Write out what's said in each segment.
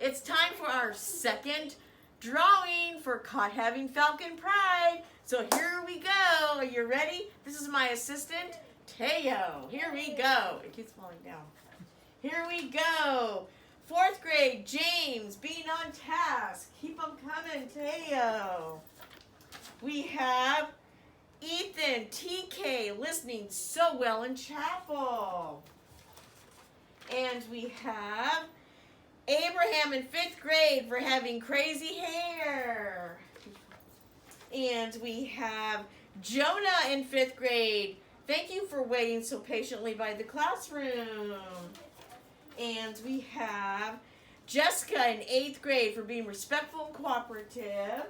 it's time for our second drawing for Caught Having Falcon Pride. So here we go. Are you ready? This is my assistant, Teo. Here we go. It keeps falling down. Here we go. 4th grade, James, being on task. Keep them coming, Teo. We have Ethan, TK, listening so well in chapel. And we have Abraham in 5th grade for having crazy hair. And we have Jonah in 5th grade. Thank you for waiting so patiently by the classroom. And we have Jessica in 8th grade for being respectful and cooperative.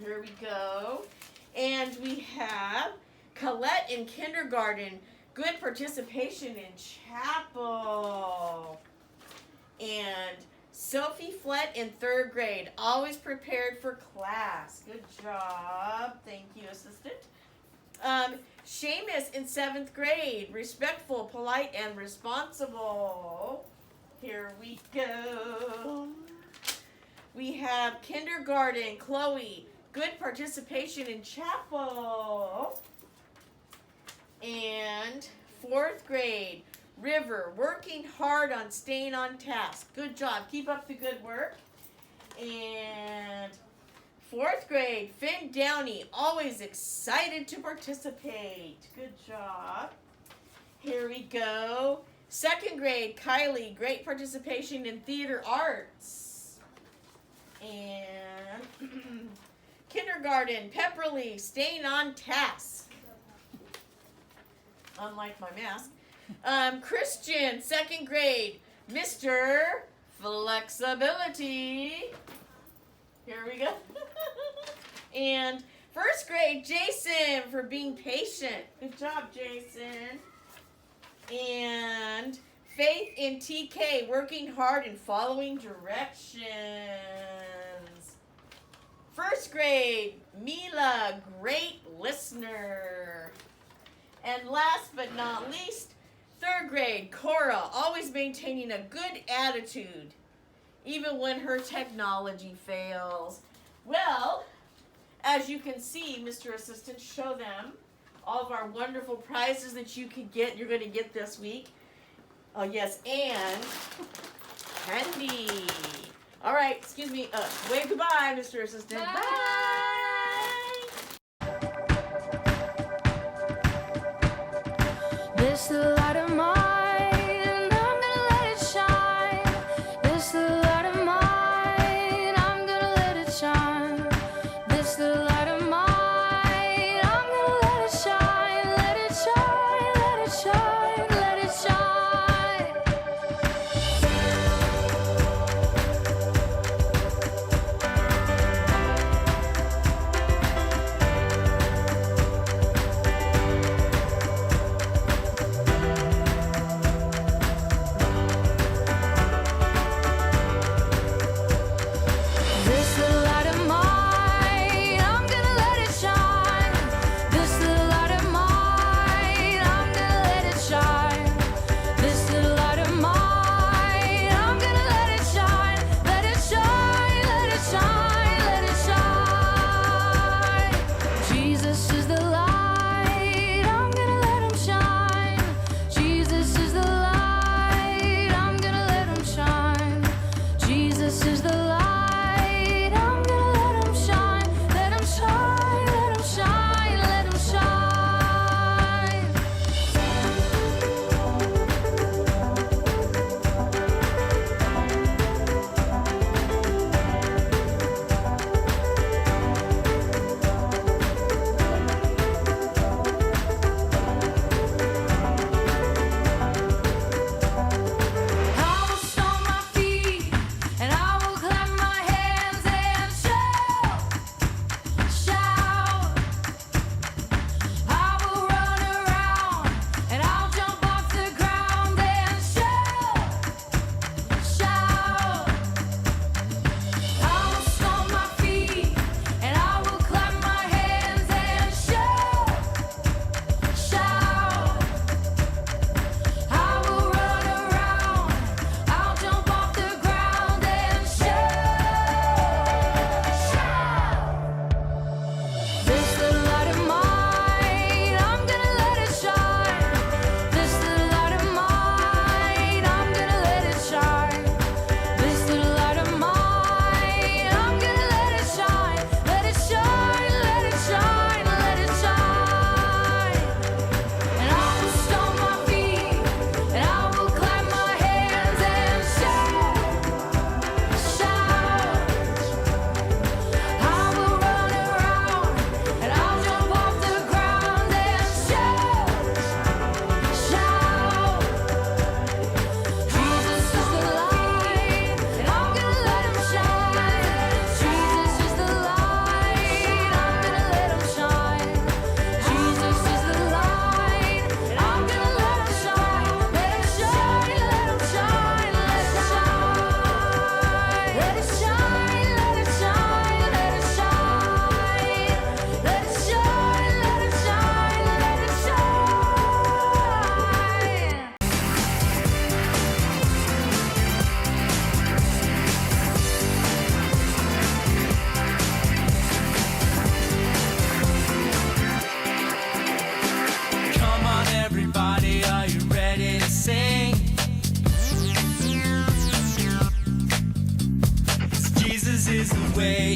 Here we go. And we have Colette in kindergarten. Good participation in chapel. And Sophie Flett in 3rd grade. Always prepared for class. Good job. Thank you, assistant. Seamus in 7th grade. Respectful, polite, and responsible. Here we go. We have kindergarten, Chloe. Good participation in chapel. And 4th grade, River. Working hard on staying on task. Good job. Keep up the good work. And 4th grade, Finn Downey, always excited to participate. Good job. Here we go. 2nd grade, Kylie, great participation in theater arts. And kindergarten, Pepperly, staying on task. Unlike my mask. Christian, 2nd grade, Mr. Flexibility. Here we go. And 1st grade, Jason, for being patient. Good job, Jason. And Faith in TK, working hard and following directions. 1st grade, Mila, great listener. And last but not least, 3rd grade, Cora, always maintaining a good attitude, even when her technology fails. Well, as you can see, Mr. Assistant, show them all of our wonderful prizes that you could get, you're going to get this week. Oh, yes, and candy. All right, excuse me. Wave goodbye, Mr. Assistant. Bye. This light of mine, I'm gonna let it shine. This light of mine, I'm gonna let it shine. This light of mine, I'm gonna let it shine. Let it shine, let it shine, let it shine.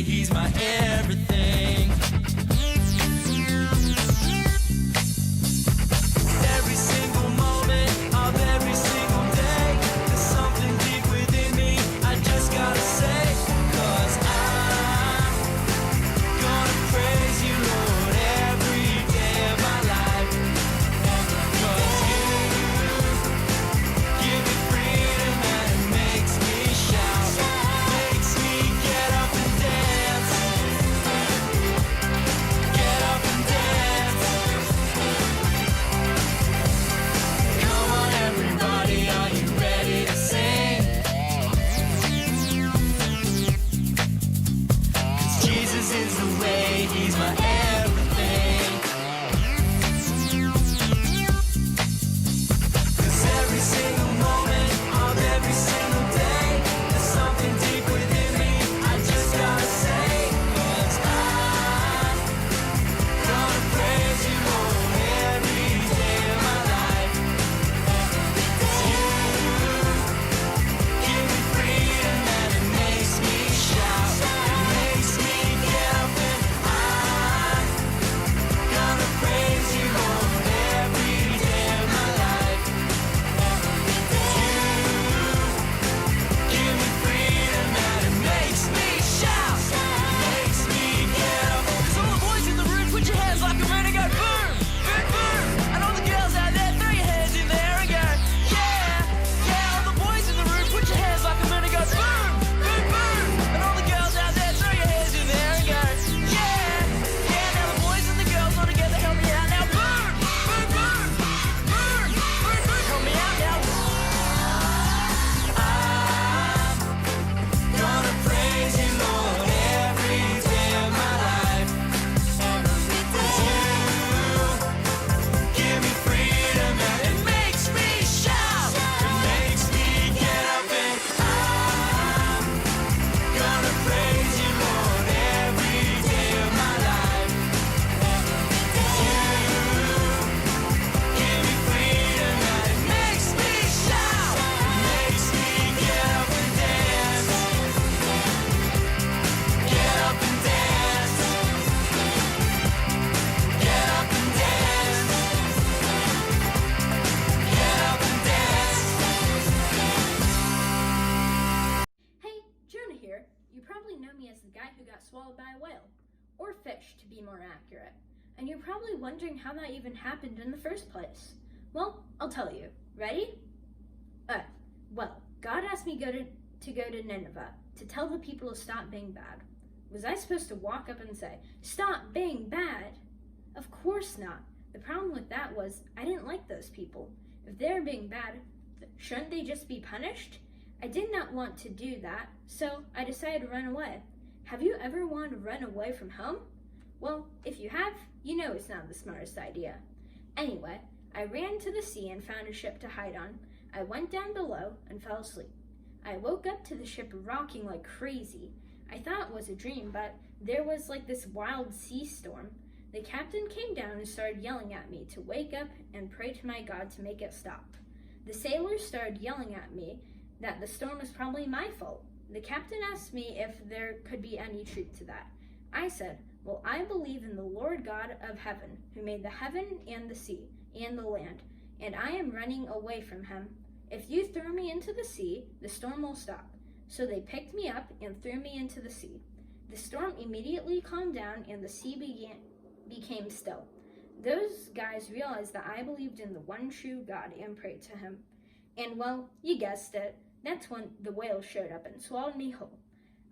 way, he's my everything. Every single moment of every single day, there's something deep within me I just gotta say, 'cause I'm gonna praise you, Lord, every day of my life. 'Cause you give me freedom and it makes me shout, makes me get up and dance, get up and dance. Come on everybody, are you ready to sing? 'Cause Jesus is the way, he's my everything. 'Cause every single moment of every single day, there's something deep within me I just gotta say, 'cause I'm gonna praise you, Lord, every day of my life. 'Cause you give me freedom and it makes me shout, it makes me get up and I'm gonna praise you, Lord, every day of my life. 'Cause you give me freedom and it makes me shout, it makes me get up. 'Cause all the boys in the room, put your hands like you're ready to go boom, boom, boom. And all the girls out there, throw your hands in there and go, yeah, yeah. All the boys in the room, put your hands like I'm ready to go boom, boom, boom. And all the girls out there, throw your hands in there and go, yeah, yeah. Now the boys and the girls all together, help me out now, boom, boom, boom, boom, boom, boom. Help me out now. I'm gonna praise you, Lord, every day of my life. 'Cause you give me freedom and it makes me shout, it makes me get up and I'm gonna praise you, Lord, every day of my life. 'Cause you give me freedom and it makes me shout, it makes me get up and dance, get up and dance, get up and dance, get up and dance. Hey, Jonah here. You probably know me as the guy who got swallowed by a whale. Or fish, to be more accurate. And you're probably wondering how that even happened in the first place. Well, I'll tell you. Ready? Well, God asked me to go to Nineveh to tell the people to stop being bad. Was I supposed to walk up and say, "Stop being bad"? Of course not. The problem with that was I didn't like those people. If they're being bad, shouldn't they just be punished? I did not want to do that, so I decided to run away. Have you ever wanted to run away from home? Well, if you have, you know it's not the smartest idea. Anyway, I ran to the sea and found a ship to hide on. I went down below and fell asleep. I woke up to the ship rocking like crazy. I thought it was a dream, but there was like this wild sea storm. The captain came down and started yelling at me to wake up and pray to my God to make it stop. The sailors started yelling at me that the storm was probably my fault. The captain asked me if there could be any truth to that. I said, well, I believe in the Lord God of heaven, who made the heaven and the sea and the land, and I am running away from him. If you throw me into the sea, the storm will stop. So they picked me up and threw me into the sea. The storm immediately calmed down and the sea became still. Those guys realized that I believed in the one true God and prayed to him. And well, you guessed it, that's when the whale showed up and swallowed me whole.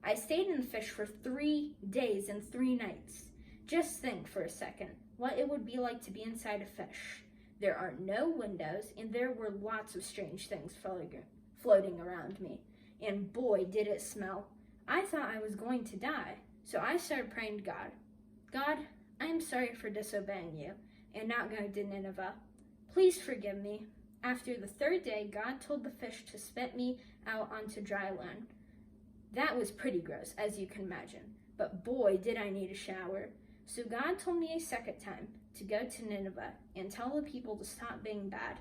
I stayed in the fish for 3 days and 3 nights. Just think for a second what it would be like to be inside a fish. There are no windows and there were lots of strange things floating around me. And boy, did it smell. I thought I was going to die, so I started praying to God. God, I am sorry for disobeying you and not going to Nineveh. Please forgive me. After the 3rd day, God told the fish to spit me out onto dry land. That was pretty gross, as you can imagine, but boy, did I need a shower. So God told me a 2nd time to go to Nineveh and tell the people to stop being bad.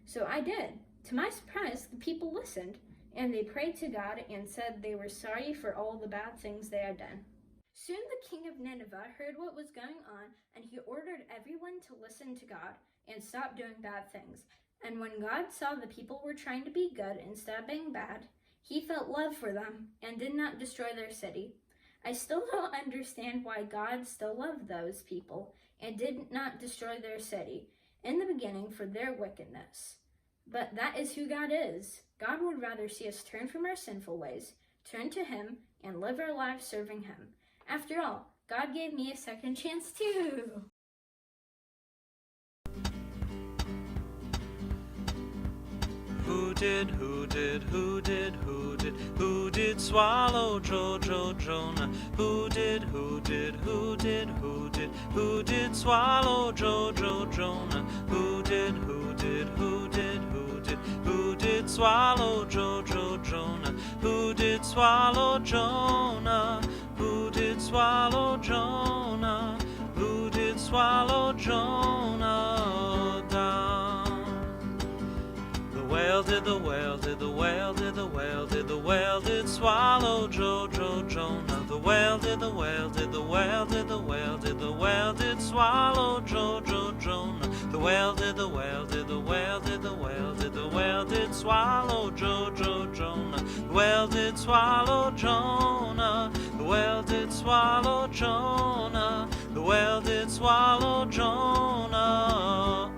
So I did. To my surprise, the people listened, and they prayed to God and said they were sorry for all the bad things they had done. Soon the king of Nineveh heard what was going on, and he ordered everyone to listen to God and stop doing bad things. And when God saw the people were trying to be good instead of being bad, he felt love for them and did not destroy their city. I still don't understand why God still loved those people and did not destroy their city in the beginning for their wickedness. But that is who God is. God would rather see us turn from our sinful ways, turn to him, and live our lives serving him. After all, God gave me a second chance too. Who did swallow Jonah? Who did swallow Jonah? Who did swallow Jonah? Who did swallow Jonah? Who did swallow Jonah? Who did swallow Jonah down? The whale did swallow Jonah. The whale did swallow Jonah. The whale did swallow Jonah. The whale did swallow Jonah. The whale did swallow Jonah. The whale did swallow Jonah. The whale did swallow Jonah.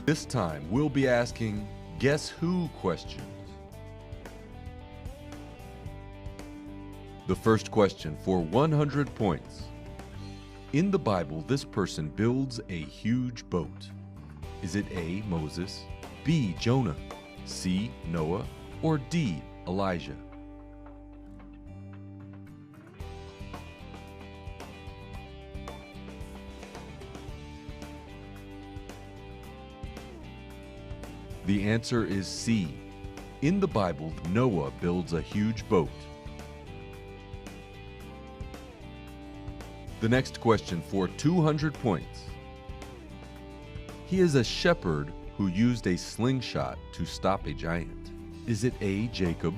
This time, we'll be asking Guess Who questions. The first question for 100 points. In the Bible, this person builds a huge boat. Is it A, Moses, B, Jonah, C, Noah, or D, Elijah? The answer is C. In the Bible, Noah builds a huge boat. The next question for 200 points. He is a shepherd who used a slingshot to stop a giant. Is it A, Jacob,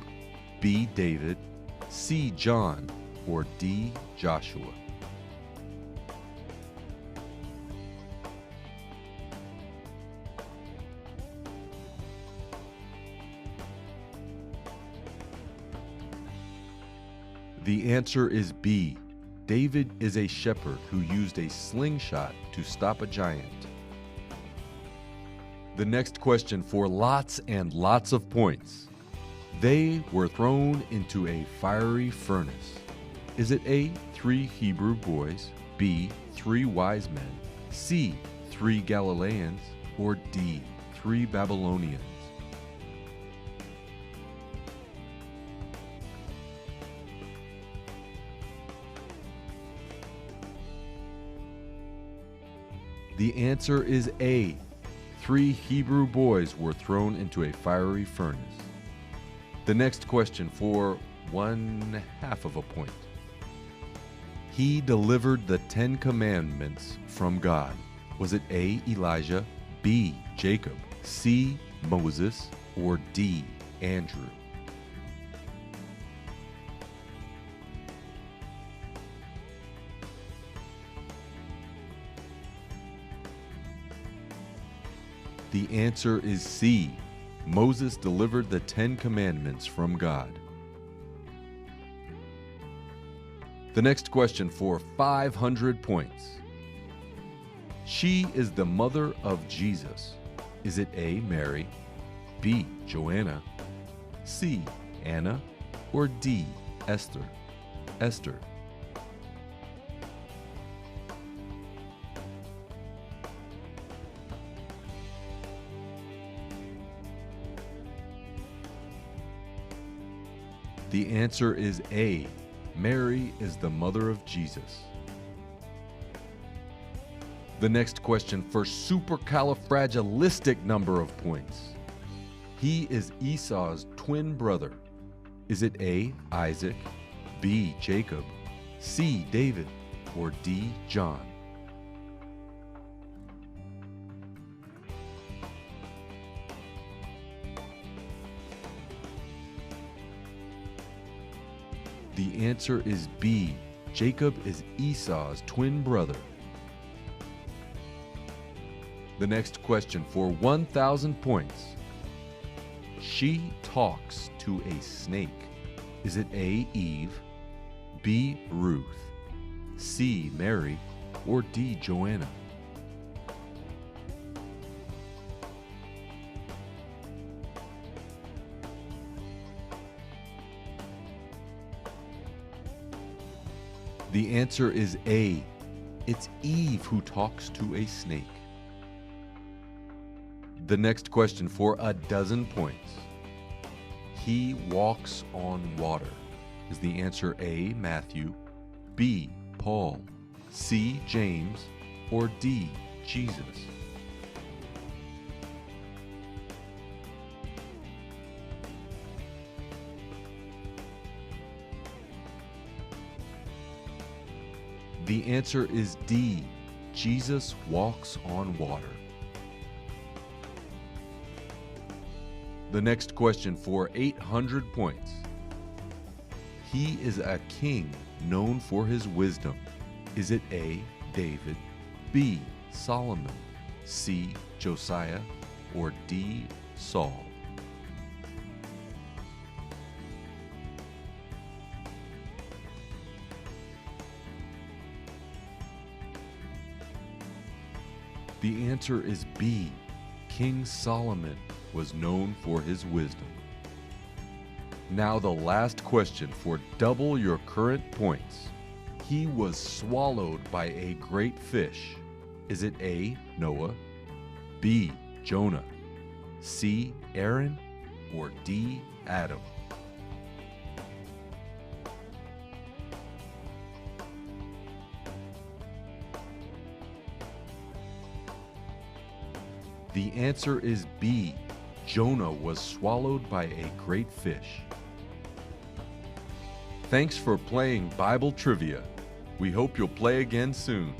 B, David, C, John, or D, Joshua? The answer is B. David is a shepherd who used a slingshot to stop a giant. The next question for lots and lots of points. They were thrown into a fiery furnace. Is it A, 3 Hebrew boys, B, 3 wise men, C, 3 Galileans, or D, 3 Babylonians? The answer is A. 3 Hebrew boys were thrown into a fiery furnace. The next question for 1/2 a point. He delivered the 10 commandments from God. Was it A, Elijah, B, Jacob, C, Moses, or D, Andrew? The answer is C. Moses delivered the 10 commandments from God. The next question for 500 points. She is the mother of Jesus. Is it A, Mary, B, Joanna, C, Anna, or D, Esther? Esther. The answer is A. Mary is the mother of Jesus. The next question for supercalifragilistic number of points. He is Esau's twin brother. Is it A, Isaac, B, Jacob, C, David, or D, John? The answer is B. Jacob is Esau's twin brother. The next question for 1,000 points. She talks to a snake. Is it A. Eve, B. Ruth, C. Mary, or D. Joanna? The answer is A. It's Eve who talks to a snake. The next question for 12 points. He walks on water. Is the answer A. Matthew, B. Paul, C. James, or D. Jesus? The answer is D. Jesus walks on water. The next question for 800 points. He is a king known for his wisdom. Is it A. David, B. Solomon, C. Josiah, or D. Saul? The answer is B. King Solomon was known for his wisdom. Now the last question for double your current points. He was swallowed by a great fish. Is it A. Noah, B. Jonah, C. Aaron, or D. Adam? The answer is B. Jonah was swallowed by a great fish. Thanks for playing Bible Trivia. We hope you'll play again soon.